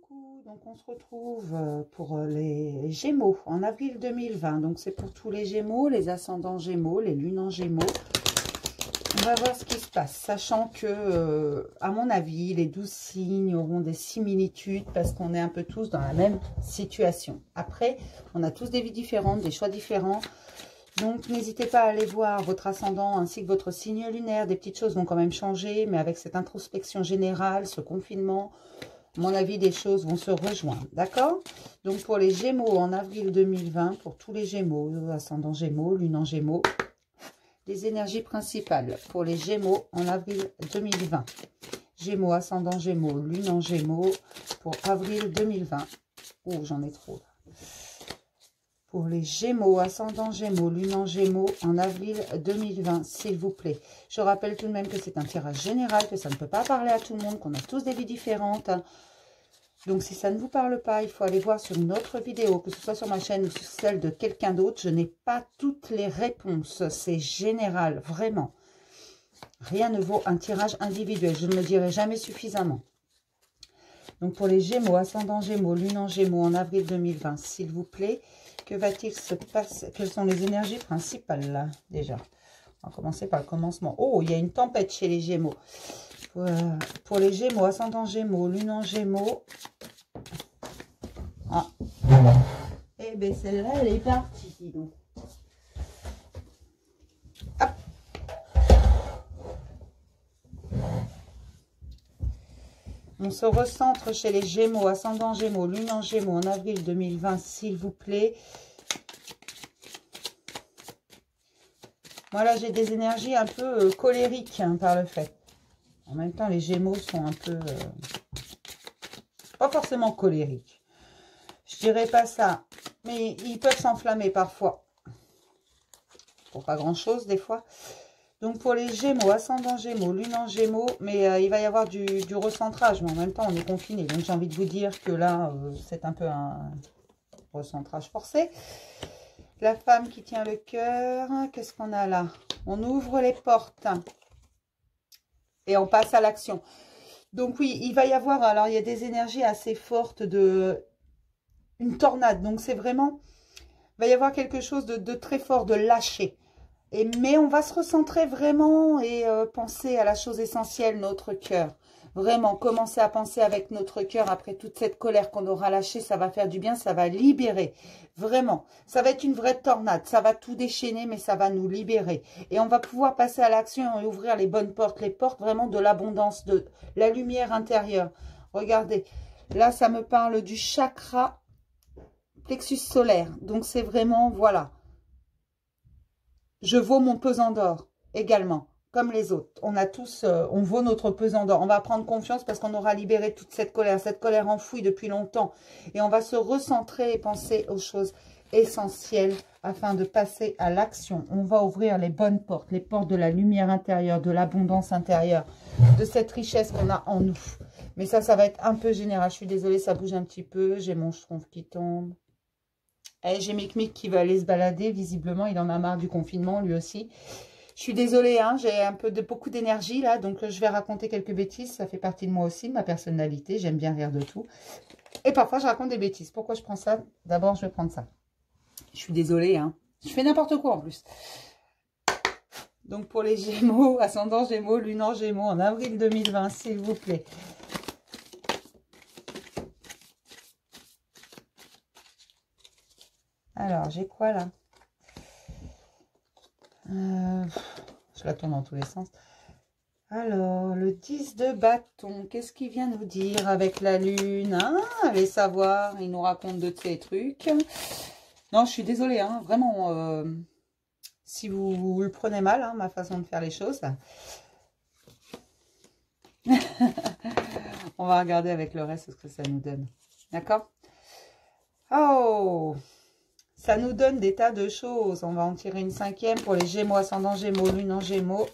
Coucou, donc on se retrouve pour les Gémeaux en avril 2020. Donc c'est pour tous les Gémeaux, les ascendants Gémeaux, les lunes en Gémeaux. On va voir ce qui se passe, sachant que, à mon avis, les 12 signes auront des similitudes parce qu'on est un peu tous dans la même situation. Après, on a tous des vies différentes, des choix différents. Donc, n'hésitez pas à aller voir votre ascendant ainsi que votre signe lunaire. Des petites choses vont quand même changer, mais avec cette introspection générale, ce confinement, à mon avis, des choses vont se rejoindre. D'accord? Donc, pour les Gémeaux en avril 2020, pour tous les Gémeaux, ascendant Gémeaux, lune en Gémeaux, les énergies principales pour les Gémeaux en avril 2020. Gémeaux, ascendant Gémeaux, lune en Gémeaux pour avril 2020. Oh, j'en ai trop là. Pour les Gémeaux, ascendant Gémeaux, lune en Gémeaux, en avril 2020, s'il vous plaît. Je rappelle tout de même que c'est un tirage général, que ça ne peut pas parler à tout le monde, qu'on a tous des vies différentes. Donc, si ça ne vous parle pas, il faut aller voir sur une autre vidéo, que ce soit sur ma chaîne ou sur celle de quelqu'un d'autre. Je n'ai pas toutes les réponses. C'est général, vraiment. Rien ne vaut un tirage individuel. Je ne le dirai jamais suffisamment. Donc, pour les Gémeaux, ascendant Gémeaux, lune en Gémeaux, en avril 2020, s'il vous plaît. Que va-t-il se passer? Quelles sont les énergies principales là, déjà? On va commencer par le commencement. Oh, il y a une tempête chez les Gémeaux. Pour les Gémeaux, ascendant Gémeaux, lune en Gémeaux. Ah. Eh bien, celle-là, elle est partie, dis donc. Hop. On se recentre chez les Gémeaux, ascendant Gémeaux, lune en Gémeaux, en avril 2020, s'il vous plaît. Voilà, j'ai des énergies un peu colériques hein, par le fait. En même temps, les Gémeaux sont un peu... pas forcément colériques. Je dirais pas ça. Mais ils peuvent s'enflammer parfois. Pour pas grand-chose, des fois. Donc, pour les Gémeaux, ascendant Gémeaux, lune en Gémeaux, mais il va y avoir du recentrage. Mais en même temps, on est confiné. Donc, j'ai envie de vous dire que là, c'est un peu un recentrage forcé. La femme qui tient le cœur. Qu'est-ce qu'on a là? On ouvre les portes. Et on passe à l'action. Donc, oui, il va y avoir... Alors, il y a des énergies assez fortes de... Une tornade. Donc, c'est vraiment... Il va y avoir quelque chose de très fort, de lâcher. Mais on va se recentrer vraiment et penser à la chose essentielle, notre cœur. Vraiment, commencer à penser avec notre cœur après toute cette colère qu'on aura lâchée. Ça va faire du bien, ça va libérer. Vraiment, ça va être une vraie tornade. Ça va tout déchaîner, mais ça va nous libérer. Et on va pouvoir passer à l'action et ouvrir les bonnes portes. Les portes vraiment de l'abondance, de la lumière intérieure. Regardez, là, ça me parle du chakra plexus solaire. Donc, c'est vraiment, voilà. Je vaux mon pesant d'or également, comme les autres. On a tous, on vaut notre pesant d'or. On va prendre confiance parce qu'on aura libéré toute cette colère enfouie depuis longtemps. Et on va se recentrer et penser aux choses essentielles afin de passer à l'action. On va ouvrir les bonnes portes, les portes de la lumière intérieure, de l'abondance intérieure, de cette richesse qu'on a en nous. Mais ça va être un peu général. Je suis désolée, ça bouge un petit peu. J'ai mon schtroumpf qui tombe. Eh, j'ai Mic qui va aller se balader. Visiblement, il en a marre du confinement, lui aussi. Je suis désolée, hein, j'ai un peu beaucoup d'énergie là. Donc, je vais raconter quelques bêtises. Ça fait partie de moi aussi, de ma personnalité. J'aime bien rire de tout. Et parfois, je raconte des bêtises. Pourquoi je prends ça? D'abord, je vais prendre ça. Je suis désolée, hein. Je fais n'importe quoi en plus. Donc, pour les Gémeaux, ascendant Gémeaux, lune en Gémeaux, en avril 2020, s'il vous plaît. Alors, j'ai quoi là? Je la tourne dans tous les sens. Alors, le 10 de bâton, qu'est-ce qu'il vient nous dire avec la lune? Hein, allez savoir, il nous raconte de ces trucs. Non, je suis désolée, hein, vraiment, si vous le prenez mal, hein, ma façon de faire les choses. On va regarder avec le reste ce que ça nous donne. D'accord? Oh! Ça nous donne des tas de choses. On va en tirer une cinquième pour les Gémeaux, ascendant Gémeaux, lune en Gémeaux,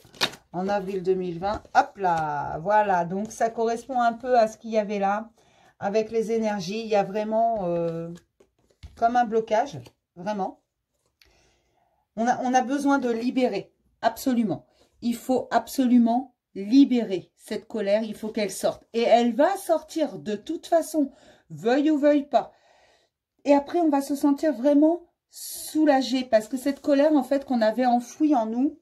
en avril 2020. Hop là, voilà. Donc, ça correspond un peu à ce qu'il y avait là. Avec les énergies, il y a vraiment comme un blocage. Vraiment. On a besoin de libérer. Absolument. Il faut absolument libérer cette colère. Il faut qu'elle sorte. Et elle va sortir de toute façon. veuille ou veuille pas. Et après, on va se sentir vraiment soulagé parce que cette colère, en fait, qu'on avait enfouie en nous,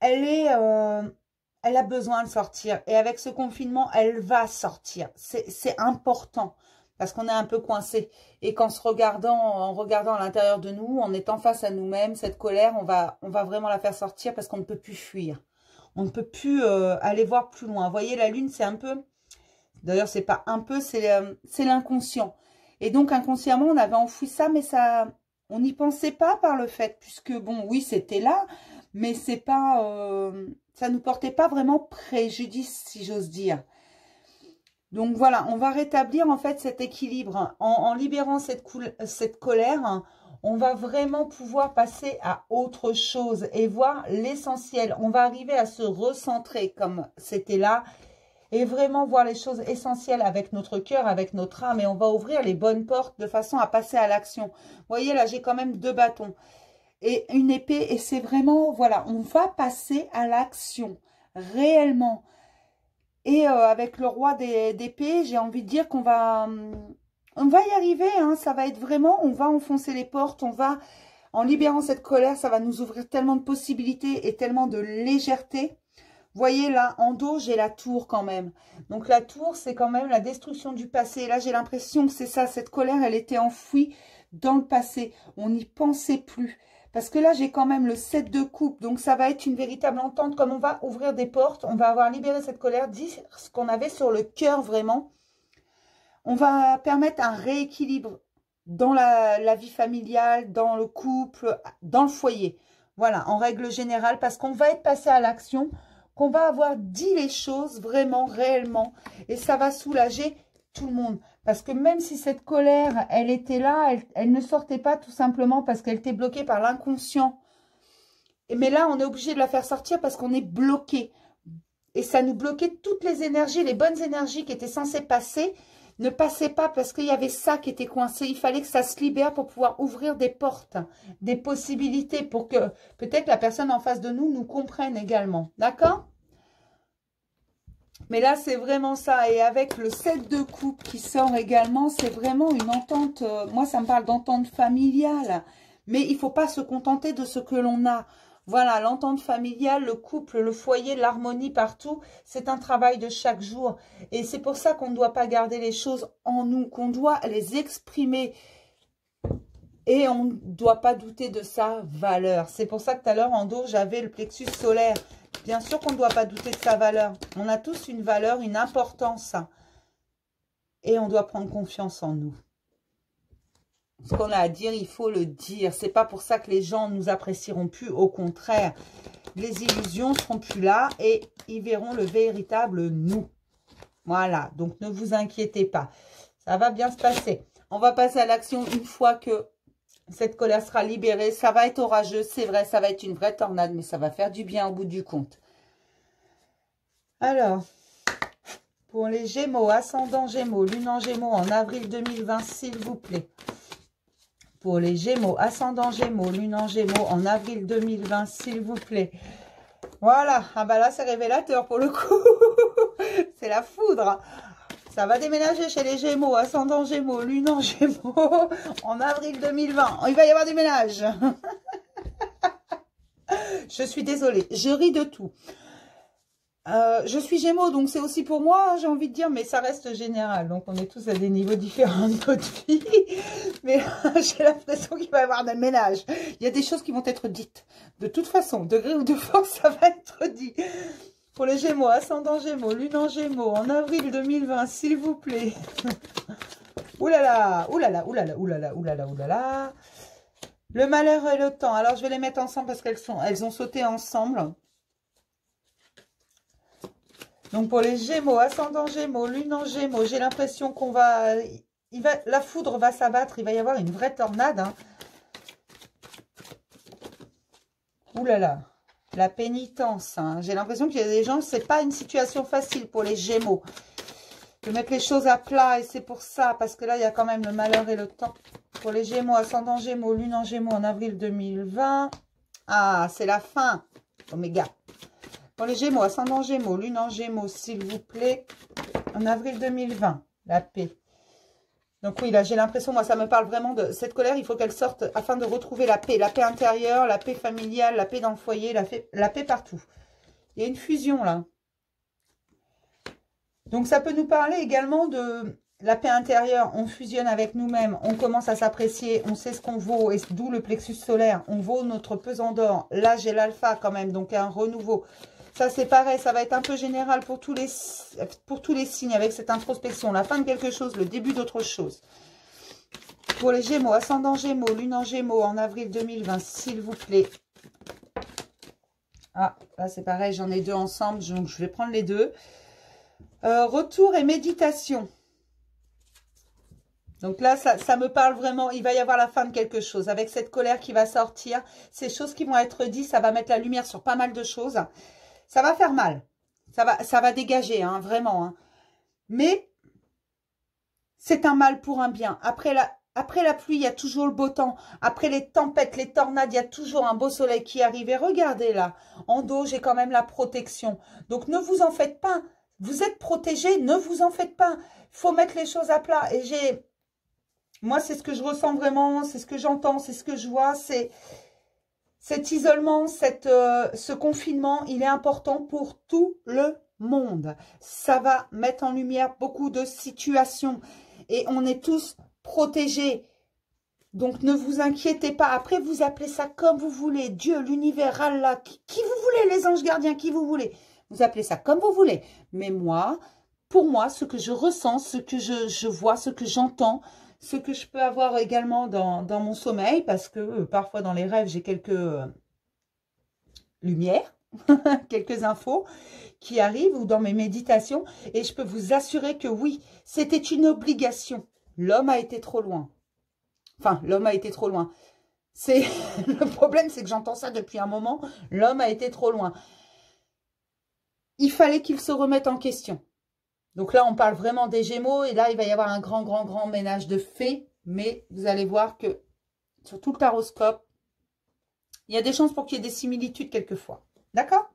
elle a besoin de sortir. Et avec ce confinement, elle va sortir. C'est important parce qu'on est un peu coincé. Et qu'en en regardant à l'intérieur de nous, en étant face à nous-mêmes, cette colère, on va vraiment la faire sortir parce qu'on ne peut plus fuir. On ne peut plus aller voir plus loin. Vous voyez, la lune, c'est un peu... D'ailleurs, c'est pas un peu, c'est l'inconscient. Et donc, inconsciemment, on avait enfoui ça, mais ça, on n'y pensait pas par le fait, puisque, bon, oui, c'était là, mais c'est pas, ça nous portait pas vraiment préjudice, si j'ose dire. Donc, voilà, on va rétablir, en fait, cet équilibre. En libérant cette colère, on va vraiment pouvoir passer à autre chose et voir l'essentiel. On va arriver à se recentrer comme c'était là, et vraiment voir les choses essentielles avec notre cœur, avec notre âme. Et on va ouvrir les bonnes portes de façon à passer à l'action. Vous voyez, là, j'ai quand même 2 bâtons et une épée. Et c'est vraiment, voilà, on va passer à l'action, réellement. Et avec le roi d'épée, j'ai envie de dire qu'on va... on va y arriver, hein, ça va être vraiment... On va enfoncer les portes, on va... En libérant cette colère, ça va nous ouvrir tellement de possibilités et tellement de légèreté. Vous voyez là, en dos, j'ai la tour quand même. Donc la tour, c'est quand même la destruction du passé. Et là, j'ai l'impression que c'est ça, cette colère, elle était enfouie dans le passé. On n'y pensait plus. Parce que là, j'ai quand même le 7 de coupe. Donc ça va être une véritable entente. Comme on va ouvrir des portes, on va avoir libéré cette colère, dire ce qu'on avait sur le cœur vraiment. On va permettre un rééquilibre dans la vie familiale, dans le couple, dans le foyer. Voilà, en règle générale, parce qu'on va être passé à l'action, qu'on va avoir dit les choses vraiment, réellement, et ça va soulager tout le monde. Parce que même si cette colère, elle était là, elle ne sortait pas tout simplement parce qu'elle était bloquée par l'inconscient. Mais là, on est obligé de la faire sortir parce qu'on est bloqué. Et ça nous bloquait toutes les énergies, les bonnes énergies qui étaient censées passer, ne passaient pas parce qu'il y avait ça qui était coincé. Il fallait que ça se libère pour pouvoir ouvrir des portes, des possibilités pour que peut-être la personne en face de nous comprenne également. D'accord ? Mais là, c'est vraiment ça. Et avec le 7 de coupe qui sort également, c'est vraiment une entente. Moi, ça me parle d'entente familiale. Mais il ne faut pas se contenter de ce que l'on a. Voilà, l'entente familiale, le couple, le foyer, l'harmonie partout, c'est un travail de chaque jour. Et c'est pour ça qu'on ne doit pas garder les choses en nous, qu'on doit les exprimer. Et on ne doit pas douter de sa valeur. C'est pour ça que tout à l'heure, en dos, j'avais le plexus solaire. Bien sûr qu'on ne doit pas douter de sa valeur. On a tous une valeur, une importance. Et on doit prendre confiance en nous. Ce qu'on a à dire, il faut le dire. C'est pas pour ça que les gens ne nous apprécieront plus. Au contraire, les illusions seront plus là et ils verront le véritable nous. Voilà, donc ne vous inquiétez pas. Ça va bien se passer. On va passer à l'action une fois que cette colère sera libérée. Ça va être orageux, c'est vrai, ça va être une vraie tornade, mais ça va faire du bien au bout du compte. Alors, pour les Gémeaux, ascendant Gémeaux, lune en Gémeaux en avril 2020, s'il vous plaît. Pour les Gémeaux, ascendant Gémeaux, lune en Gémeaux en avril 2020, s'il vous plaît. Voilà, ah bah là c'est révélateur pour le coup. C'est la foudre. Ça va déménager chez les Gémeaux, ascendant Gémeaux, lune en Gémeaux, en avril 2020. Il va y avoir du ménage. Je suis désolée, je ris de tout. Je suis Gémeaux, donc c'est aussi pour moi, j'ai envie de dire, mais ça reste général. Donc on est tous à des niveaux différents de notre vie. Mais j'ai l'impression qu'il va y avoir des ménages. Il y a des choses qui vont être dites. De toute façon, degré ou de force, ça va être dit. Pour les Gémeaux, ascendant Gémeaux, lune en Gémeaux, en avril 2020, s'il vous plaît. Oulala, oulala, oulala, oulala, oulala, oulala. Le malheur et le temps. Alors, je vais les mettre ensemble parce qu'elles ont sauté ensemble. Donc, pour les Gémeaux, ascendant Gémeaux, lune en Gémeaux, j'ai l'impression qu'on va... la foudre va s'abattre. Il va y avoir une vraie tornade. Hein. Oulala. La pénitence. Hein. J'ai l'impression qu'il y a des gens, c'est pas une situation facile pour les Gémeaux. De mettre les choses à plat et c'est pour ça. Parce que là, il y a quand même le malheur et le temps. Pour les Gémeaux, ascendant Gémeaux, lune en Gémeaux en avril 2020. Ah, c'est la fin. Oméga. Pour les Gémeaux, ascendant Gémeaux, lune en Gémeaux, s'il vous plaît, en avril 2020. La paix. Donc oui, là, j'ai l'impression, moi, ça me parle vraiment de cette colère. Il faut qu'elle sorte afin de retrouver la paix intérieure, la paix familiale, la paix dans le foyer, la paix partout. Il y a une fusion, là. Donc, ça peut nous parler également de la paix intérieure. On fusionne avec nous-mêmes, on commence à s'apprécier, on sait ce qu'on vaut, et d'où le plexus solaire. On vaut notre pesant d'or. Là, j'ai l'alpha quand même, donc un renouveau. Ça, c'est pareil, ça va être un peu général pour tous les signes avec cette introspection. La fin de quelque chose, le début d'autre chose. Pour les Gémeaux, ascendant Gémeaux, lune en Gémeaux en avril 2020, s'il vous plaît. Ah, là, c'est pareil, j'en ai deux ensemble, donc je vais prendre les deux. Retour et méditation. Donc là, ça me parle vraiment, il va y avoir la fin de quelque chose. Avec cette colère qui va sortir, ces choses qui vont être dites, ça va mettre la lumière sur pas mal de choses. Ça va faire mal. Ça va dégager, hein, vraiment. Hein. Mais c'est un mal pour un bien. Après la pluie, il y a toujours le beau temps. Après les tempêtes, les tornades, il y a toujours un beau soleil qui arrive. Et regardez là, en dos, j'ai quand même la protection. Donc ne vous en faites pas. Vous êtes protégés, ne vous en faites pas. Il faut mettre les choses à plat. Et moi, c'est ce que je ressens vraiment, c'est ce que j'entends, c'est ce que je vois, c'est... Cet isolement, ce confinement, il est important pour tout le monde. Ça va mettre en lumière beaucoup de situations et on est tous protégés. Donc, ne vous inquiétez pas. Après, vous appelez ça comme vous voulez. Dieu, l'univers, Allah, qui vous voulez, les anges gardiens, qui vous voulez. Vous appelez ça comme vous voulez. Mais moi, pour moi, ce que je ressens, ce que je vois, ce que j'entends, ce que je peux avoir également dans mon sommeil, parce que parfois dans les rêves, j'ai quelques lumières, quelques infos qui arrivent ou dans mes méditations. Et je peux vous assurer que oui, c'était une obligation. L'homme a été trop loin. Enfin, l'homme a été trop loin. Le problème, c'est que j'entends ça depuis un moment. L'homme a été trop loin. Il fallait qu'il se remette en question. Donc là, on parle vraiment des Gémeaux. Et là, il va y avoir un grand ménage de faits. Mais vous allez voir que sur tout le taroscope, il y a des chances pour qu'il y ait des similitudes quelquefois. D'accord?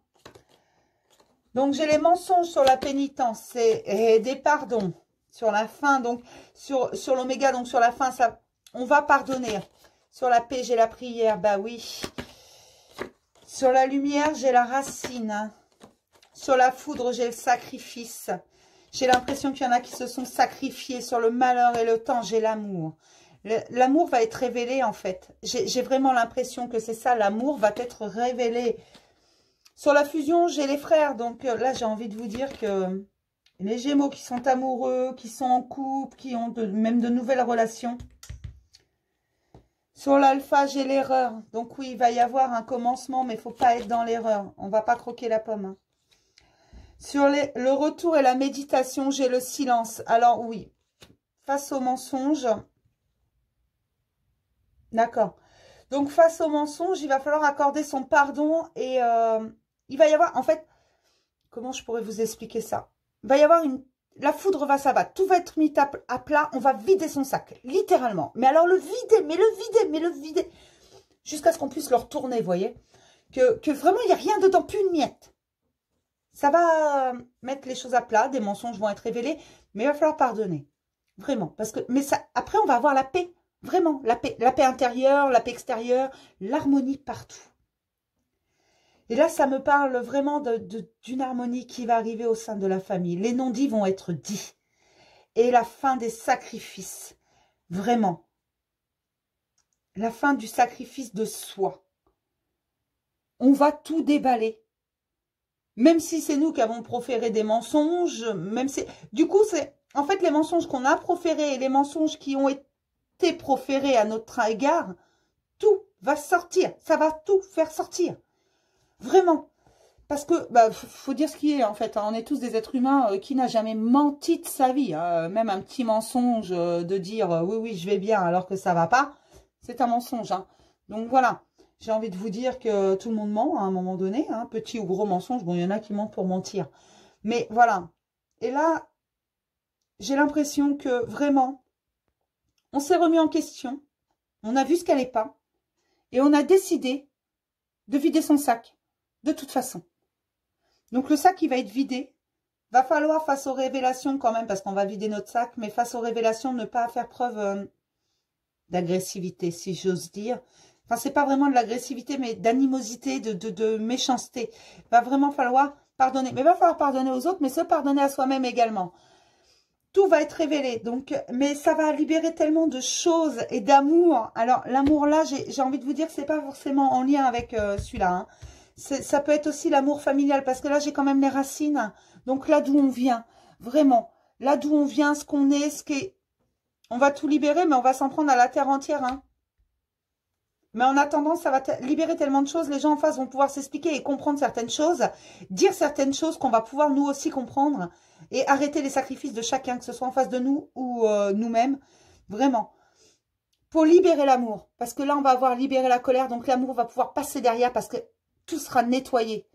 Donc, j'ai les mensonges sur la pénitence et des pardons sur la fin. Donc, sur l'oméga, donc sur la fin, ça, on va pardonner. Sur la paix, j'ai la prière. Bah oui. Sur la lumière, j'ai la racine. Sur la foudre, j'ai le sacrifice. J'ai l'impression qu'il y en a qui se sont sacrifiés. Sur le malheur et le temps, j'ai l'amour. L'amour va être révélé, en fait. J'ai vraiment l'impression que c'est ça. L'amour va être révélé. Sur la fusion, j'ai les frères. Donc là, j'ai envie de vous dire que les Gémeaux qui sont amoureux, qui sont en couple, qui ont même de nouvelles relations. Sur l'alpha, j'ai l'erreur. Donc oui, il va y avoir un commencement, mais il ne faut pas être dans l'erreur. On ne va pas croquer la pomme. Hein. Sur le retour et la méditation, j'ai le silence. Alors oui, face au mensonge... D'accord. Donc, face au mensonge, il va falloir accorder son pardon et il va y avoir, en fait, comment je pourrais vous expliquer ça? Il va y avoir la foudre va s'abattre, tout va être mis à plat, on va vider son sac, littéralement. Mais alors, le vider, jusqu'à ce qu'on puisse le retourner, vous voyez? Que vraiment, il n'y a rien dedans, plus une miette. Ça va mettre les choses à plat, des mensonges vont être révélés, mais il va falloir pardonner. Vraiment, parce que, mais ça, après, on va avoir la paix. Vraiment, la paix intérieure, la paix extérieure, l'harmonie partout. Et là, ça me parle vraiment d'une harmonie qui va arriver au sein de la famille. Les non-dits vont être dits. Et la fin des sacrifices. Vraiment. La fin du sacrifice de soi. On va tout déballer. Même si c'est nous qui avons proféré des mensonges, même si... Du coup, c'est... En fait, les mensonges qu'on a proférés et les mensonges qui ont été proféré à notre égard, tout va sortir. Ça va tout faire sortir. Vraiment. Parce que, bah, faut dire ce qui est, en fait. Hein. On est tous des êtres humains qui n'a jamais menti de sa vie. Hein. Même un petit mensonge de dire oui, je vais bien alors que ça va pas, c'est un mensonge. Hein. Donc, voilà. J'ai envie de vous dire que tout le monde ment à un moment donné. Hein. Petit ou gros mensonge. Bon, il y en a qui mentent pour mentir. Mais voilà. Et là, j'ai l'impression que vraiment, on s'est remis en question, on a vu ce qu'elle n'est pas, et on a décidé de vider son sac, de toute façon. Donc le sac, il va être vidé, Va falloir, face aux révélations quand même, parce qu'on va vider notre sac, mais face aux révélations, ne pas faire preuve d'agressivité, si j'ose dire. Enfin, c'est pas vraiment de l'agressivité, mais d'animosité, de méchanceté. Va vraiment falloir pardonner. Mais va falloir pardonner aux autres, mais se pardonner à soi-même également. Tout va être révélé, donc, mais ça va libérer tellement de choses et d'amour. Alors, l'amour là, j'ai envie de vous dire que c'est pas forcément en lien avec celui-là. Hein. Ça peut être aussi l'amour familial, parce que là, j'ai quand même les racines. Donc là d'où on vient, vraiment, là d'où on vient, ce qu'on est, ce qu'est. On va tout libérer, mais on va s'en prendre à la terre entière. Hein. Mais en attendant, ça va libérer tellement de choses. Les gens en face vont pouvoir s'expliquer et comprendre certaines choses, dire certaines choses qu'on va pouvoir nous aussi comprendre et arrêter les sacrifices de chacun, que ce soit en face de nous ou nous-mêmes. Vraiment. Pour libérer l'amour. Parce que là, on va avoir libéré la colère. Donc l'amour va pouvoir passer derrière parce que tout sera nettoyé.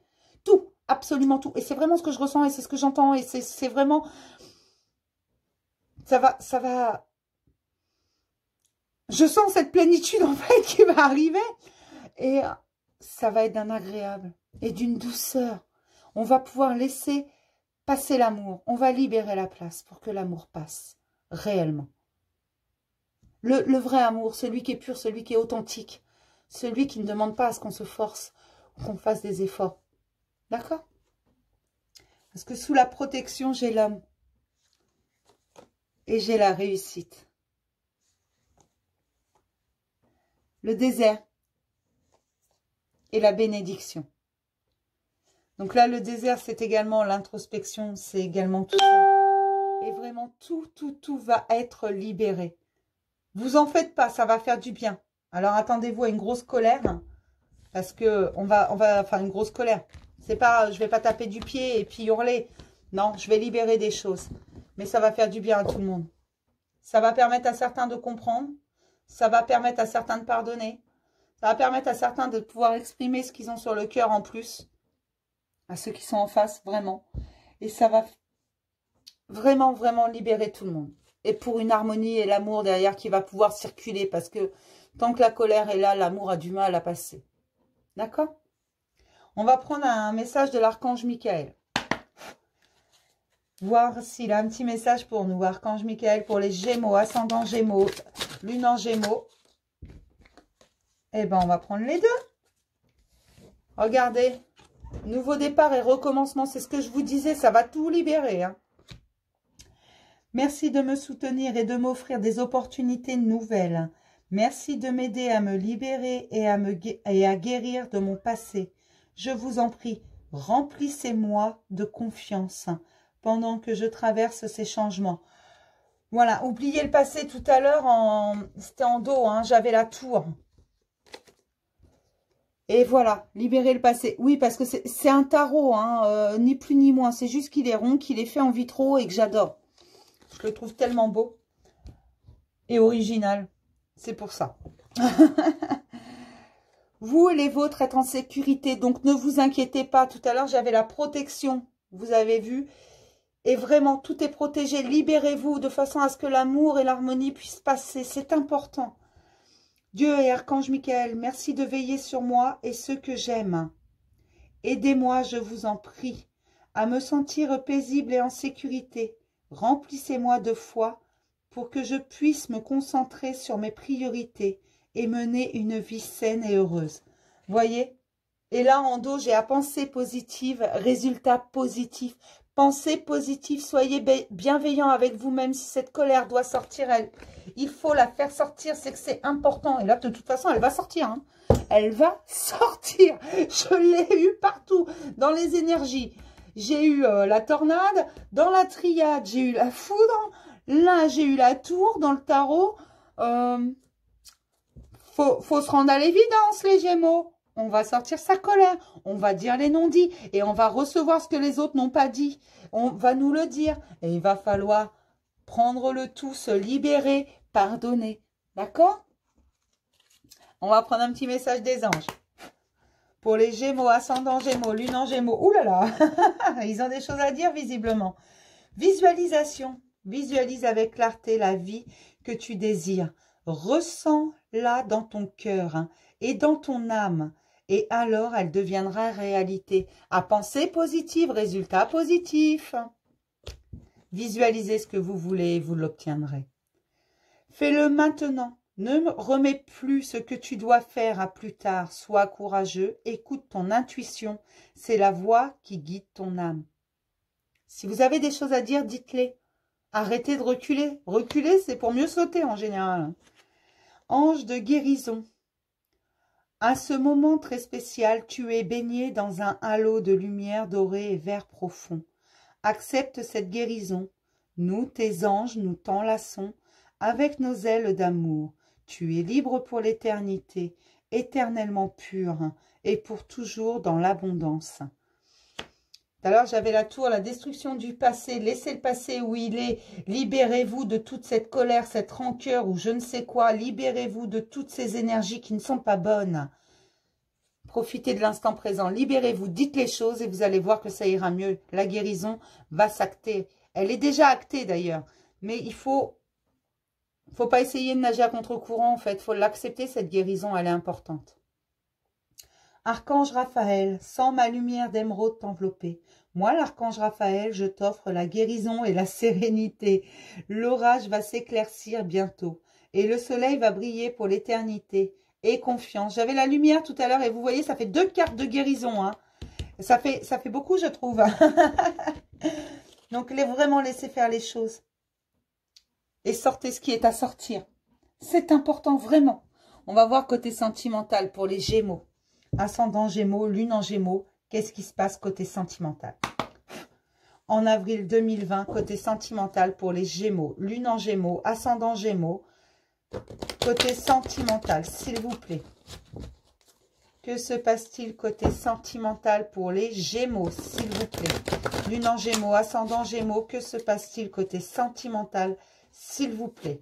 Tout. Absolument tout. Et c'est vraiment ce que je ressens et c'est ce que j'entends. Et c'est vraiment... Ça va... Je sens cette plénitude en fait qui va arriver. Et ça va être d'un agréable et d'une douceur. On va pouvoir laisser passer l'amour. On va libérer la place pour que l'amour passe réellement. Le vrai amour, celui qui est pur, celui qui est authentique. Celui qui ne demande pas à ce qu'on se force ou qu'on fasse des efforts. D'accord ? Parce que sous la protection, j'ai l'homme. Et j'ai la réussite. Le désert. Et la bénédiction. Donc là, le désert, c'est également l'introspection. C'est également tout ça. Et vraiment, tout va être libéré. Vous en faites pas, ça va faire du bien. Alors, attendez-vous à une grosse colère. Parce que enfin, une grosse colère. C'est pas, je vais pas taper du pied et puis hurler. Non, je vais libérer des choses. Mais ça va faire du bien à tout le monde. Ça va permettre à certains de comprendre. Ça va permettre à certains de pardonner. Ça va permettre à certains de pouvoir exprimer ce qu'ils ont sur le cœur en plus. À ceux qui sont en face, vraiment. Et ça va vraiment, vraiment libérer tout le monde. Et pour une harmonie et l'amour derrière qui va pouvoir circuler. Parce que tant que la colère est là, l'amour a du mal à passer. D'accord ? On va prendre un message de l'archange Michael. Voir s'il a un petit message pour nous. Archange Michael pour les Gémeaux, ascendant Gémeaux, lune en Gémeaux. Eh bien, on va prendre les deux. Regardez. Nouveau départ et recommencement. C'est ce que je vous disais. Ça va tout libérer. Hein. Merci de me soutenir et de m'offrir des opportunités nouvelles. Merci de m'aider à me libérer et à guérir de mon passé. Je vous en prie, remplissez-moi de confiance pendant que je traverse ces changements. Voilà, oubliez le passé tout à l'heure, c'était en dos, hein, j'avais la tour. Et voilà, libérer le passé. Oui, parce que c'est un tarot, hein, ni plus ni moins. C'est juste qu'il est rond, qu'il est fait en vitraux et que j'adore. Je le trouve tellement beau et original. C'est pour ça. Vous et les vôtres êtes en sécurité, donc ne vous inquiétez pas. Tout à l'heure, j'avais la protection, vous avez vu. Et vraiment, tout est protégé. Libérez-vous de façon à ce que l'amour et l'harmonie puissent passer. C'est important. Dieu et Archange Michael, merci de veiller sur moi et ceux que j'aime. Aidez-moi, je vous en prie, à me sentir paisible et en sécurité. Remplissez-moi de foi pour que je puisse me concentrer sur mes priorités et mener une vie saine et heureuse. Voyez? Et là, en dos, j'ai à pensée positive, résultat positif. Pensée positive, soyez bienveillant avec vous-même. Si cette colère doit sortir, il faut la faire sortir, c'est que c'est important. Et là, de toute façon, elle va sortir. Hein. Elle va sortir. Je l'ai eu partout, dans les énergies. J'ai eu la tornade, dans la triade, j'ai eu la foudre. Là, j'ai eu la tour dans le tarot. Faut se rendre à l'évidence, les Gémeaux. On va sortir sa colère. On va dire les non-dits. Et on va recevoir ce que les autres n'ont pas dit. On va nous le dire. Et il va falloir prendre le tout, se libérer, pardonner. D'accord? On va prendre un petit message des anges. Pour les Gémeaux, ascendant Gémeaux, lune en Gémeaux. Ouh là là. Ils ont des choses à dire, visiblement. Visualisation. Visualise avec clarté la vie que tu désires. Ressens-la dans ton cœur et dans ton âme. Et alors, elle deviendra réalité. À penser positive, résultat positif. Visualisez ce que vous voulez et vous l'obtiendrez. Fais-le maintenant. Ne remets plus ce que tu dois faire à plus tard. Sois courageux, écoute ton intuition. C'est la voix qui guide ton âme. Si vous avez des choses à dire, dites-les. Arrêtez de reculer. Reculer, c'est pour mieux sauter en général. Ange de guérison. À ce moment très spécial, tu es baigné dans un halo de lumière dorée et vert profond. Accepte cette guérison. Nous, tes anges, nous t'enlaçons avec nos ailes d'amour. Tu es libre pour l'éternité, éternellement pur et pour toujours dans l'abondance. Tout à l'heure, j'avais la tour, la destruction du passé. Laissez le passé où il est. Libérez-vous de toute cette colère, cette rancœur ou je ne sais quoi. Libérez-vous de toutes ces énergies qui ne sont pas bonnes. Profitez de l'instant présent. Libérez-vous, dites les choses et vous allez voir que ça ira mieux. La guérison va s'acter. Elle est déjà actée d'ailleurs. Mais il faut pas essayer de nager à contre-courant en fait. Il faut l'accepter, cette guérison, elle est importante. Archange Raphaël, sens ma lumière d'émeraude t'envelopper. Moi, l'archange Raphaël, je t'offre la guérison et la sérénité. L'orage va s'éclaircir bientôt et le soleil va briller pour l'éternité. Et confiance. J'avais la lumière tout à l'heure et vous voyez, ça fait 2 cartes de guérison. Hein. Ça fait beaucoup, je trouve. Donc, vraiment laisser faire les choses. Et sortez ce qui est à sortir. C'est important, vraiment. On va voir côté sentimental pour les Gémeaux. Ascendant Gémeaux, Lune en Gémeaux. Qu'est-ce qui se passe côté sentimental? En avril 2020, côté sentimental pour les Gémeaux. Lune en Gémeaux, ascendant Gémeaux. Côté sentimental, s'il vous plaît. Que se passe-t-il côté sentimental pour les Gémeaux, s'il vous plaît? Lune en Gémeaux, ascendant Gémeaux. Que se passe-t-il côté sentimental, s'il vous plaît?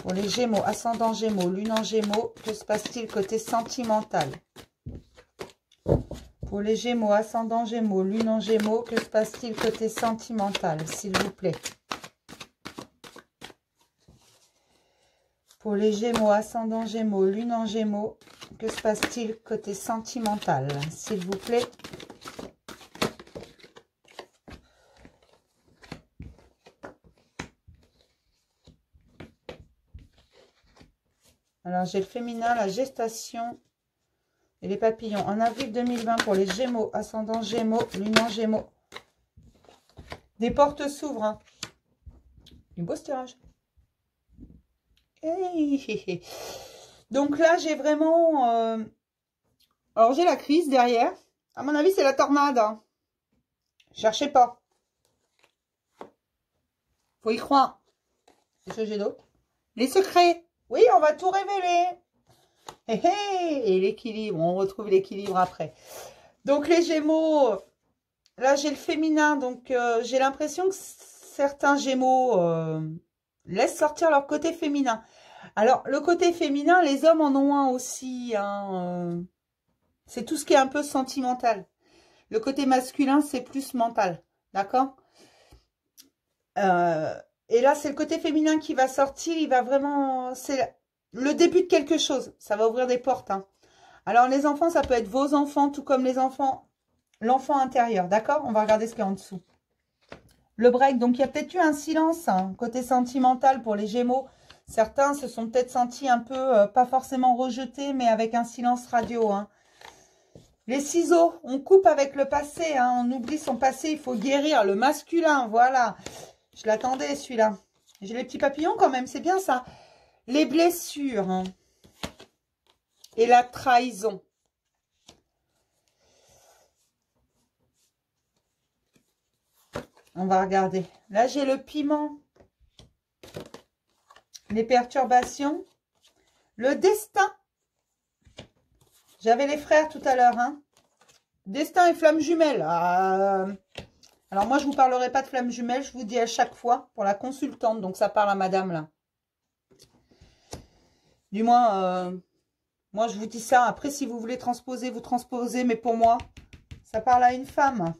Pour les Gémeaux, ascendant Gémeaux, Lune en Gémeaux, que se passe-t-il côté sentimental? Pour les Gémeaux, ascendant Gémeaux, Lune en Gémeaux, que se passe-t-il côté sentimental, s'il vous plaît? Pour les Gémeaux, ascendant Gémeaux, Lune en Gémeaux, que se passe-t-il côté sentimental, s'il vous plaît? Alors, j'ai le féminin, la gestation et les papillons. En avril 2020 pour les Gémeaux, ascendant Gémeaux, Lune en Gémeaux. Des portes s'ouvrent. Hein. Du beau tirage. Donc là, j'ai vraiment... Alors, j'ai la crise derrière. À mon avis, c'est la tornade. Hein. Cherchez pas. Faut y croire. Qu'est-ce que j'ai d'autre? Les secrets. Oui, on va tout révéler. Et l'équilibre. On retrouve l'équilibre après. Donc, les Gémeaux... Là, j'ai le féminin. Donc, j'ai l'impression que certains Gémeaux... laissent sortir leur côté féminin. Alors, le côté féminin, les hommes en ont un aussi. Hein, c'est tout ce qui est un peu sentimental. Le côté masculin, c'est plus mental. D'accord? Et là, c'est le côté féminin qui va sortir. Il va vraiment... C'est le début de quelque chose. Ça va ouvrir des portes. Hein. Alors, les enfants, ça peut être vos enfants, tout comme les enfants. L'enfant intérieur. D'accord? On va regarder ce qu'il y a en dessous. Le break, donc il y a peut-être eu un silence, hein, côté sentimental pour les Gémeaux. Certains se sont peut-être sentis un peu, pas forcément rejetés, mais avec un silence radio. Hein. Les ciseaux, on coupe avec le passé, hein, on oublie son passé, il faut guérir. Le masculin, voilà. Je l'attendais celui-là. J'ai les petits papillons quand même, c'est bien ça. Les blessures hein, et la trahison. On va regarder. Là, j'ai le piment. Les perturbations. Le destin. J'avais les frères tout à l'heure. Hein. Destin et flamme jumelle. Alors, moi, je ne vous parlerai pas de flamme jumelle. Je vous dis à chaque fois pour la consultante. Donc, ça parle à madame, là. Du moins, moi, je vous dis ça. Après, si vous voulez transposer, vous transposez. Mais pour moi, ça parle à une femme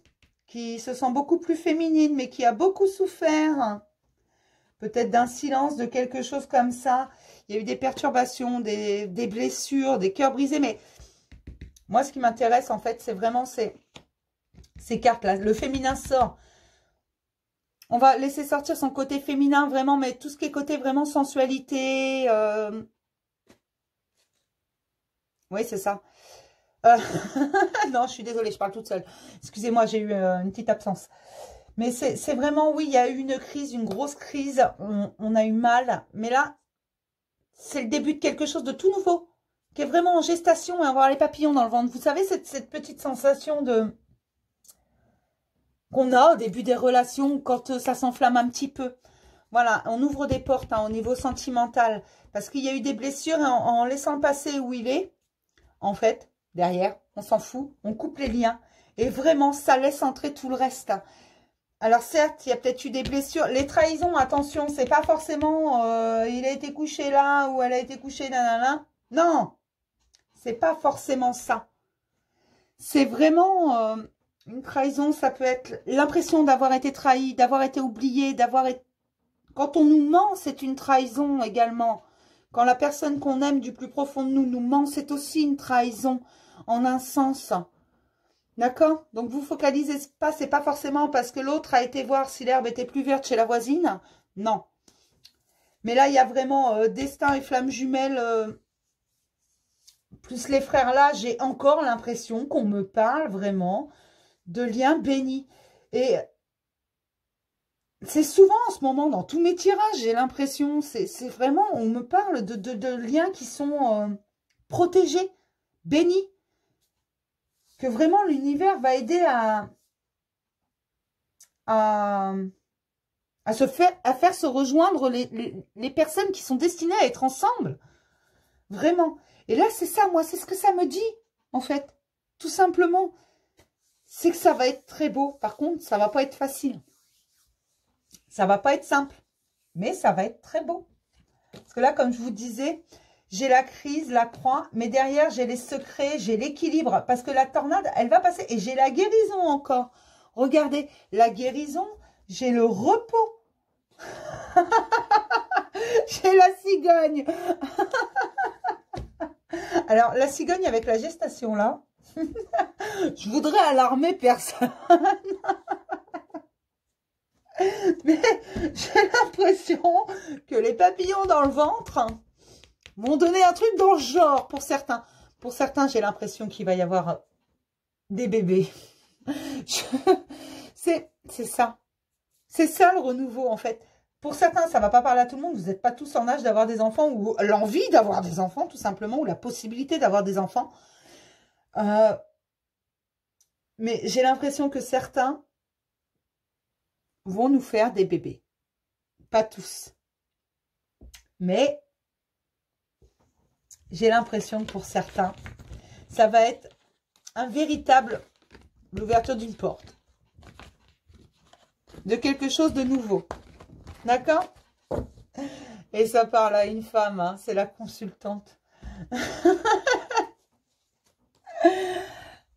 qui se sent beaucoup plus féminine, mais qui a beaucoup souffert, peut-être d'un silence, de quelque chose comme ça. Il y a eu des perturbations, des blessures, des cœurs brisés, mais moi, ce qui m'intéresse, en fait, c'est vraiment ces cartes-là. Le féminin sort. On va laisser sortir son côté féminin, vraiment, mais tout ce qui est côté vraiment sensualité. Oui, c'est ça. Non, je suis désolée, je parle toute seule. Excusez-moi, j'ai eu une petite absence. Mais c'est vraiment, oui, il y a eu une crise, une grosse crise. On a eu mal. Mais là, c'est le début de quelque chose de tout nouveau, qui est vraiment en gestation et avoir les papillons dans le ventre. Vous savez, cette petite sensation qu'on a au début des relations quand ça s'enflamme un petit peu. Voilà, on ouvre des portes hein, au niveau sentimental. Parce qu'il y a eu des blessures et en laissant passer où il est, en fait, derrière, on s'en fout, on coupe les liens. Et vraiment, ça laisse entrer tout le reste. Alors certes, il y a peut-être eu des blessures. Les trahisons, attention, c'est pas forcément il a été couché là ou elle a été couchée là. Non, c'est pas forcément ça. C'est vraiment une trahison, ça peut être l'impression d'avoir été trahi, d'avoir été oublié, d'avoir été... Quand on nous ment, c'est une trahison également. Quand la personne qu'on aime du plus profond de nous ment, c'est aussi une trahison en un sens. D'accord? Donc, vous focalisez pas, c'est pas forcément parce que l'autre a été voir si l'herbe était plus verte chez la voisine. Non. Mais là, il y a vraiment destin et flamme jumelle, plus les frères là, j'ai encore l'impression qu'on me parle vraiment de liens bénis. Et c'est souvent en ce moment, dans tous mes tirages, j'ai l'impression, c'est vraiment, on me parle de liens qui sont protégés, bénis. Que vraiment l'univers va aider à faire se rejoindre les personnes qui sont destinées à être ensemble. Vraiment. Et là, c'est ça, moi, c'est ce que ça me dit, en fait. Tout simplement. C'est que ça va être très beau. Par contre, ça va pas être facile. Ça va pas être simple. Mais ça va être très beau. Parce que là, comme je vous disais, j'ai la crise, la croix, mais derrière, j'ai les secrets, j'ai l'équilibre. Parce que la tornade, elle va passer. Et j'ai la guérison encore. Regardez, la guérison, j'ai le repos. J'ai la cigogne. Alors, la cigogne avec la gestation, là, je voudrais alarmer personne. Mais j'ai l'impression que les papillons dans le ventre m'ont donné un truc dans le genre pour certains. Pour certains, j'ai l'impression qu'il va y avoir des bébés. C'est ça. C'est ça le renouveau, en fait. Pour certains, ça ne va pas parler à tout le monde. Vous n'êtes pas tous en âge d'avoir des enfants ou l'envie d'avoir des enfants, tout simplement, ou la possibilité d'avoir des enfants. Mais j'ai l'impression que certains vont nous faire des bébés. Pas tous. Mais j'ai l'impression que pour certains, ça va être un véritable l'ouverture d'une porte. De quelque chose de nouveau. D'accord? Et ça parle à une femme, hein, c'est la consultante.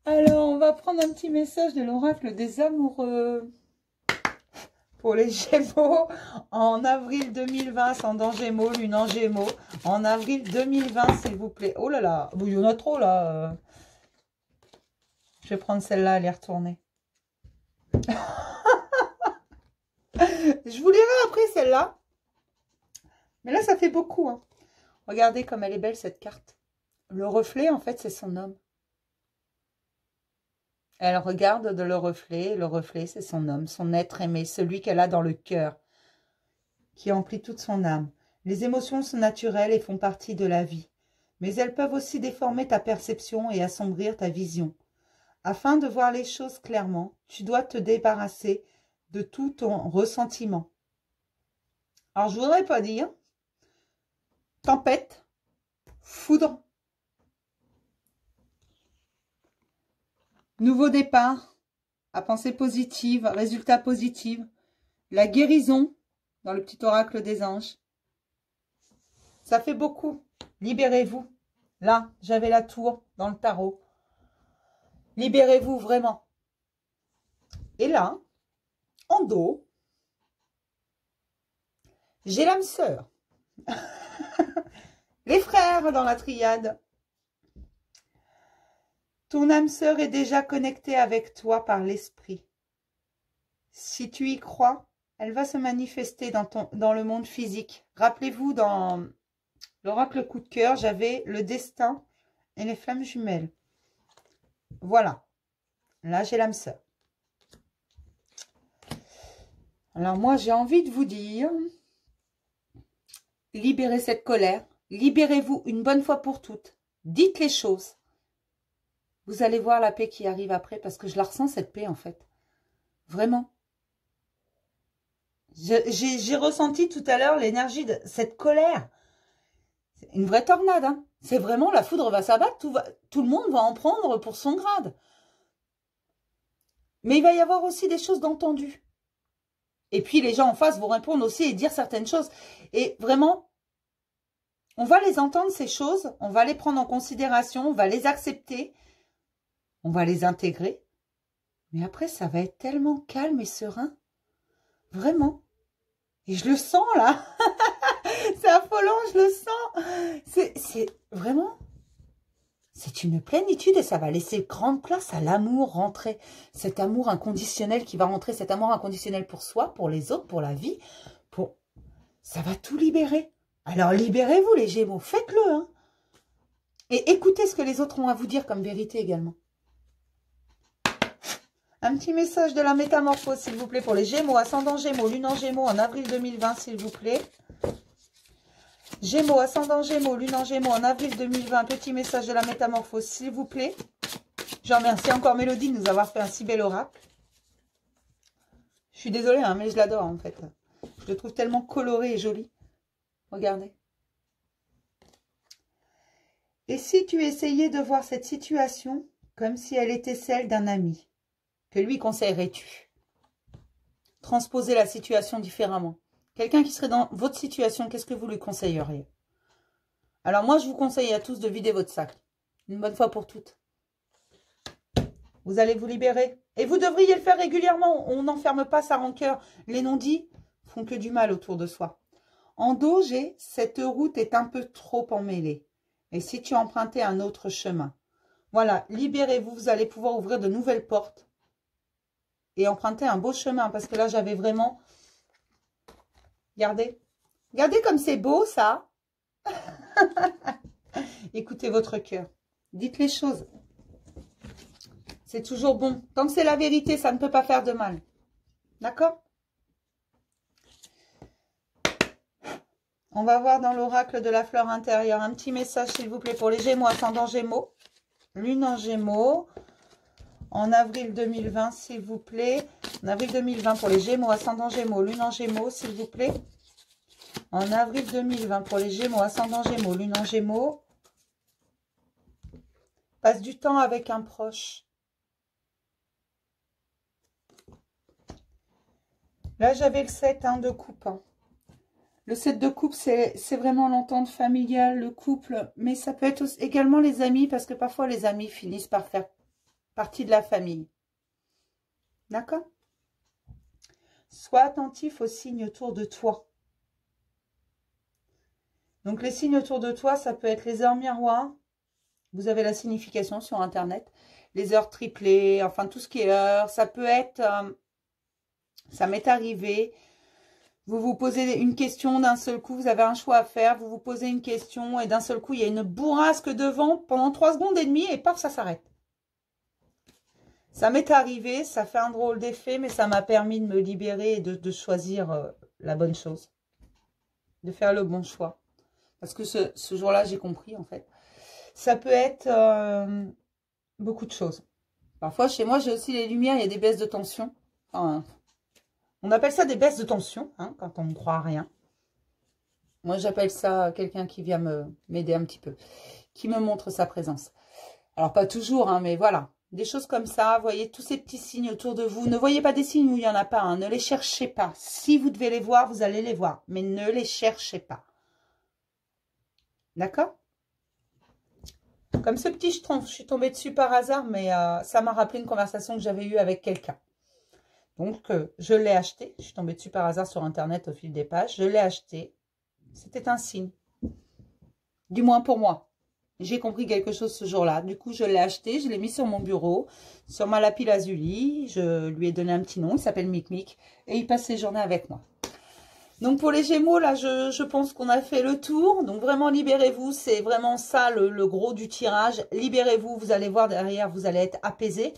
Alors, on va prendre un petit message de l'oracle des amoureux. Pour les Gémeaux, en avril 2020, ascendant Gémeaux, lune en Gémeaux. En avril 2020, s'il vous plaît. Oh là là, il y en a trop là. Je vais prendre celle-là, elle est retournée. Je vous lirai après celle-là. Mais là, ça fait beaucoup. Hein. Regardez comme elle est belle, cette carte. Le reflet, en fait, c'est son homme. Elle regarde de le reflet, c'est son homme, son être aimé, celui qu'elle a dans le cœur, qui emplit toute son âme. Les émotions sont naturelles et font partie de la vie, mais elles peuvent aussi déformer ta perception et assombrir ta vision. Afin de voir les choses clairement, tu dois te débarrasser de tout ton ressentiment. Alors, je voudrais pas dire tempête, foudre, nouveau départ, à pensée positive, résultat positif, la guérison dans le petit oracle des anges. Ça fait beaucoup. Libérez-vous. Là, j'avais la tour dans le tarot. Libérez-vous vraiment. Et là, en dos, j'ai l'âme sœur. Les frères dans la triade. Ton âme sœur est déjà connectée avec toi par l'esprit. Si tu y crois, elle va se manifester dans le monde physique. Rappelez-vous, dans l'oracle coup de cœur, j'avais le destin et les flammes jumelles. Voilà. Là, j'ai l'âme sœur. Alors moi, j'ai envie de vous dire, libérez cette colère. Libérez-vous une bonne fois pour toutes. Dites les choses. Vous allez voir la paix qui arrive après, parce que je la ressens, cette paix, en fait. Vraiment. J'ai ressenti tout à l'heure l'énergie de cette colère. C'est une vraie tornade, hein. C'est vraiment, la foudre va s'abattre, tout le monde va en prendre pour son grade. Mais il va y avoir aussi des choses d'entendu. Et puis, les gens en face vont répondre aussi et dire certaines choses. Et vraiment, on va les entendre, ces choses. On va les prendre en considération. On va les accepter. On va les intégrer. Mais après, ça va être tellement calme et serein. Vraiment. Et je le sens, là. C'est affolant, je le sens. C'est vraiment... C'est une plénitude et ça va laisser grande place à l'amour rentrer. Cet amour inconditionnel qui va rentrer, cet amour inconditionnel pour soi, pour les autres, pour la vie. Ça va tout libérer. Alors libérez-vous les Gémeaux, faites-le. Hein. Et écoutez ce que les autres ont à vous dire comme vérité également. Un petit message de la métamorphose, s'il vous plaît, pour les Gémeaux, ascendant Gémeaux, lune en Gémeaux, en avril 2020, s'il vous plaît. Gémeaux, ascendant Gémeaux, lune en Gémeaux, en avril 2020, petit message de la métamorphose, s'il vous plaît. Je remercie encore Mélodie de nous avoir fait un si bel oracle. Je suis désolée, hein, mais je l'adore, en fait. Je le trouve tellement coloré et joli. Regardez. Et si tu essayais de voir cette situation comme si elle était celle d'un ami, que lui conseillerais-tu? Transposer la situation différemment. Quelqu'un qui serait dans votre situation, qu'est-ce que vous lui conseilleriez? Alors moi, je vous conseille à tous de vider votre sac. Une bonne fois pour toutes. Vous allez vous libérer. Et vous devriez le faire régulièrement. On n'enferme pas sa rancœur. Les non-dits font que du mal autour de soi. En dos, j'ai « Cette route est un peu trop emmêlée. Et si tu empruntais un autre chemin ?» Voilà, libérez-vous. Vous allez pouvoir ouvrir de nouvelles portes. Et emprunter un beau chemin. Parce que là, j'avais vraiment... Regardez. Regardez comme c'est beau, ça. Écoutez votre cœur. Dites les choses. C'est toujours bon. Tant que c'est la vérité, ça ne peut pas faire de mal. D'accord? On va voir dans l'oracle de la fleur intérieure un petit message, s'il vous plaît, pour les Gémeaux, ascendant Gémeaux, lune en Gémeaux, en avril 2020, s'il vous plaît. En avril 2020 pour les Gémeaux, ascendant Gémeaux, lune en Gémeaux, s'il vous plaît. En avril 2020 pour les Gémeaux, ascendant Gémeaux, lune en Gémeaux. Passe du temps avec un proche. Là, j'avais le 7 de coupe. Le 7 de coupe, c'est vraiment l'entente familiale, le couple. Mais ça peut être également les amis, parce que parfois les amis finissent par faire partie de la famille. D'accord? Sois attentif aux signes autour de toi. Donc, les signes autour de toi, ça peut être les heures miroirs. Vous avez la signification sur Internet. Les heures triplées, enfin, tout ce qui est heures. Ça peut être... ça m'est arrivé. Vous vous posez une question, d'un seul coup, vous avez un choix à faire. Vous vous posez une question et d'un seul coup, il y a une bourrasque devant pendant 3 secondes et demie et paf, ça s'arrête. Ça m'est arrivé, ça fait un drôle d'effet, mais ça m'a permis de me libérer et de choisir la bonne chose. De faire le bon choix. Parce que ce jour-là, j'ai compris, en fait. Ça peut être beaucoup de choses. Parfois, chez moi, j'ai aussi les lumières, il y a des baisses de tension. Enfin, on appelle ça des baisses de tension, hein, quand on ne croit à rien. Moi, j'appelle ça quelqu'un qui vient m'aider un petit peu. Qui me montre sa présence. Alors, pas toujours, hein, mais voilà. Des choses comme ça, voyez tous ces petits signes autour de vous. Ne voyez pas des signes où il n'y en a pas, hein, ne les cherchez pas. Si vous devez les voir, vous allez les voir. Mais ne les cherchez pas. D'accord? Comme ce petit jeton, je suis tombée dessus par hasard, mais ça m'a rappelé une conversation que j'avais eue avec quelqu'un. Donc, je l'ai acheté. Je suis tombée dessus par hasard sur Internet au fil des pages. Je l'ai acheté. C'était un signe. Du moins pour moi. J'ai compris quelque chose ce jour-là. Du coup, je l'ai acheté, je l'ai mis sur mon bureau, sur ma lapis lazuli. Je lui ai donné un petit nom, il s'appelle Mic Mic. Et il passe ses journées avec moi. Donc, pour les Gémeaux, là, je pense qu'on a fait le tour. Donc, vraiment, libérez-vous. C'est vraiment ça, le gros du tirage. Libérez-vous, vous allez voir derrière, vous allez être apaisés.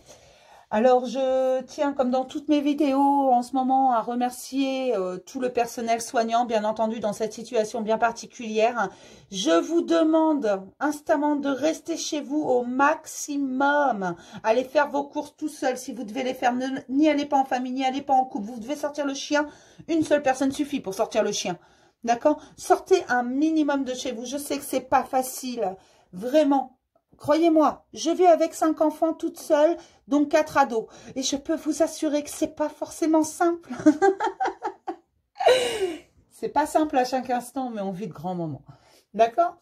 Alors, je tiens, comme dans toutes mes vidéos en ce moment, à remercier tout le personnel soignant, bien entendu, dans cette situation bien particulière. Je vous demande instamment de rester chez vous au maximum. Allez faire vos courses tout seul si vous devez les faire. N'y allez pas en famille, n'y allez pas en couple. Vous devez sortir le chien. Une seule personne suffit pour sortir le chien. D'accord? Sortez un minimum de chez vous. Je sais que c'est pas facile. Vraiment. Croyez-moi, je vis avec 5 enfants toute seule, donc 4 ados. Et je peux vous assurer que c'est pas forcément simple. C'est pas simple à chaque instant, mais on vit de grands moments. D'accord?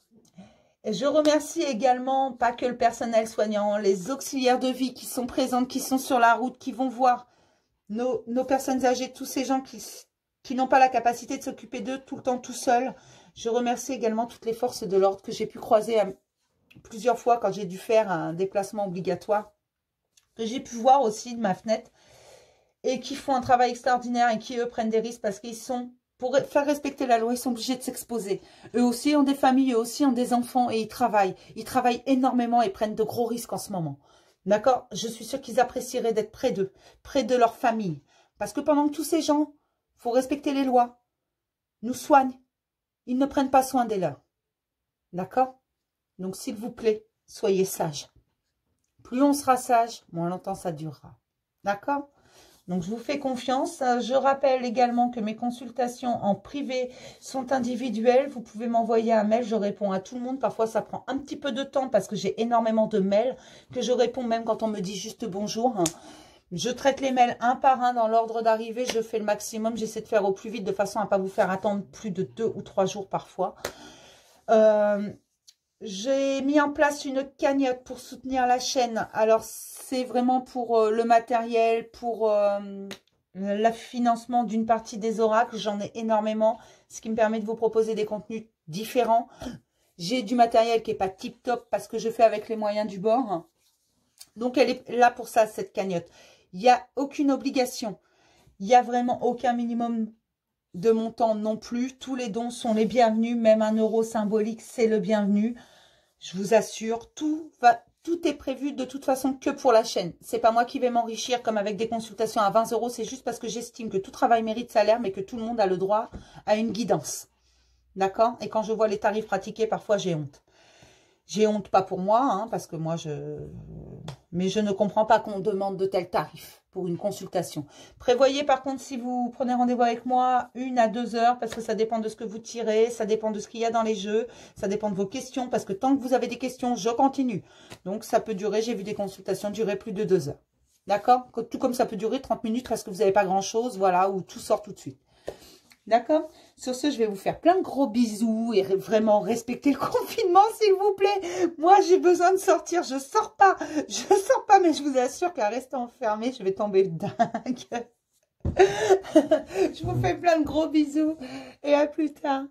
Je remercie également, pas que le personnel soignant, les auxiliaires de vie qui sont présentes, qui sont sur la route, qui vont voir nos personnes âgées, tous ces gens qui n'ont pas la capacité de s'occuper d'eux tout le temps tout seuls. Je remercie également toutes les forces de l'ordre que j'ai pu croiser plusieurs fois quand j'ai dû faire un déplacement obligatoire, que j'ai pu voir aussi de ma fenêtre, et qui font un travail extraordinaire et qui, eux, prennent des risques parce qu'ils sont, pour faire respecter la loi, ils sont obligés de s'exposer. Eux aussi ont des familles, eux aussi ont des enfants et ils travaillent. Ils travaillent énormément et prennent de gros risques en ce moment. D'accord? Je suis sûre qu'ils apprécieraient d'être près d'eux, près de leur famille. Parce que pendant que tous ces gens, il faut respecter les lois, nous soignent, ils ne prennent pas soin des leurs. D'accord? Donc, s'il vous plaît, soyez sages. Plus on sera sage, moins longtemps ça durera. D'accord? Donc, je vous fais confiance. Je rappelle également que mes consultations en privé sont individuelles. Vous pouvez m'envoyer un mail. Je réponds à tout le monde. Parfois, ça prend un petit peu de temps parce que j'ai énormément de mails que je réponds même quand on me dit juste bonjour. Je traite les mails un par un dans l'ordre d'arrivée. Je fais le maximum. J'essaie de faire au plus vite de façon à ne pas vous faire attendre plus de 2 ou 3 jours parfois. J'ai mis en place une cagnotte pour soutenir la chaîne. Alors, c'est vraiment pour le matériel, pour le financement d'une partie des oracles. J'en ai énormément, ce qui me permet de vous proposer des contenus différents. J'ai du matériel qui n'est pas tip-top parce que je fais avec les moyens du bord. Donc, elle est là pour ça, cette cagnotte. Il n'y a aucune obligation. Il n'y a vraiment aucun minimum de montant non plus. Tous les dons sont les bienvenus. Même 1 euro symbolique, c'est le bienvenu. Je vous assure, tout est prévu de toute façon que pour la chaîne. C'est pas moi qui vais m'enrichir comme avec des consultations à 20 €. C'est juste parce que j'estime que tout travail mérite salaire, mais que tout le monde a le droit à une guidance. D'accord? Et quand je vois les tarifs pratiqués, parfois j'ai honte. J'ai honte, pas pour moi, hein, parce que moi, mais je ne comprends pas qu'on demande de tels tarifs pour une consultation. Prévoyez par contre, si vous prenez rendez-vous avec moi, 1 à 2 heures, parce que ça dépend de ce que vous tirez, ça dépend de ce qu'il y a dans les jeux, ça dépend de vos questions, parce que tant que vous avez des questions, je continue. Donc, ça peut durer, j'ai vu des consultations durer plus de 2 heures. D'accord? Tout comme ça peut durer 30 minutes parce que vous n'avez pas grand-chose, voilà, ou tout sort tout de suite. D'accord? Sur ce, je vais vous faire plein de gros bisous et vraiment respecter le confinement, s'il vous plaît. Moi, j'ai besoin de sortir. Je sors pas, mais je vous assure qu'à rester enfermée, je vais tomber dingue. Je vous fais plein de gros bisous et à plus tard.